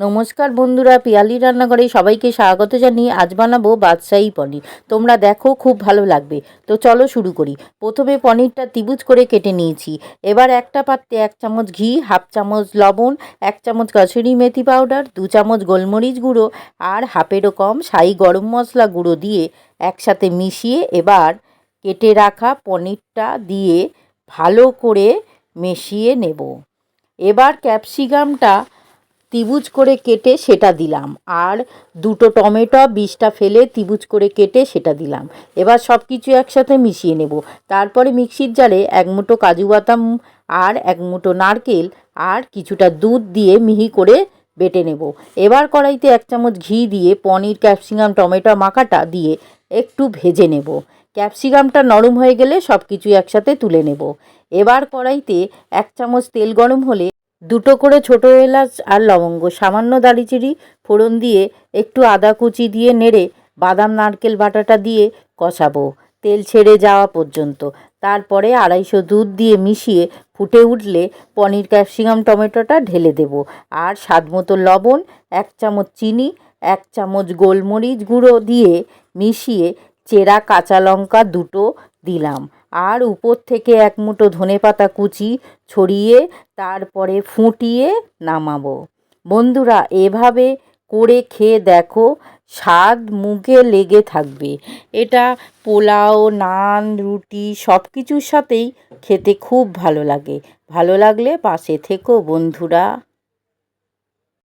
নমস্কার বন্ধুরা, পিয়ালি রান্নাঘরে সবাইকে স্বাগত জানিয়ে আজ বানাবো বাদশাহী পনির। তোমরা দেখো, খুব ভালো লাগবে। তো চলো শুরু করি। প্রথমে পনিরটা ত্রিভুজ করে কেটে নিয়েছি। এবার একটা পাত্রে 1 চামচ ঘি, হাফ চামচ লবণ, 1 চামচ কাসুরি মেথি পাউডার, 2 চামচ গোলমরিচ গুঁড়ো আর হাফেরও কম শাহি গরম মশলা গুঁড়ো দিয়ে একসাথে মিশিয়ে এবার কেটে রাখা পনিরটা দিয়ে ভালো করে মিশিয়ে নেব। এবার ক্যাপসিকামটা ত্রিভুজ করে কেটে সেটা দিলাম, আর 2টো টমেটো বীজটা ফেলে ত্রিভুজ করে কেটে সেটা দিলাম। এবার সব কিছু একসাথে মিশিয়ে নেব। তারপরে মিক্সির জারে 1 মুঠো কাজু বাদাম আর 1 মুঠো নারকেল আর কিছুটা দুধ দিয়ে মিহি করে বেটে নেব। এবার কড়াইতে 1 চামচ ঘি দিয়ে পনির, ক্যাপসিকাম, টমেটো মাখাটা দিয়ে একটু ভেজে নেব। ক্যাপসিকামটা নরম হয়ে গেলে সব কিছু একসাথে তুলে নেব। এবার কড়াইতে 1 চামচ তেল গরম হলে 2টো করে ছোটো এলাচ আর লবঙ্গ, সামান্য দারচিনি ফোড়ন দিয়ে একটু আদা কুচি দিয়ে নেড়ে বাদাম নারকেল বাটাটা দিয়ে কষাবো তেল ছেড়ে যাওয়া পর্যন্ত। তারপরে 250 দুধ দিয়ে মিশিয়ে ফুটে উঠলে পনির, ক্যাপসিকাম, টমেটোটা ঢেলে দেব। আর স্বাদ মতো লবণ, 1 চামচ চিনি, 1 চামচ গোলমরিচ গুঁড়ো দিয়ে মিশিয়ে চেরা কাঁচা লঙ্কা 2টো দিলাম। আর উপর থেকে 1 মুঠো ধনেপাতা কুচি ছড়িয়ে তারপরে ফুটিয়ে নামাবো। বন্ধুরা, এভাবে করে খেয়ে দেখো, স্বাদ মুখে লেগে থাকবে। এটা পোলাও, নান, রুটি সব কিছুর সাথেই খেতে খুব ভালো লাগে। ভালো লাগলে পাশে থেকো বন্ধুরা।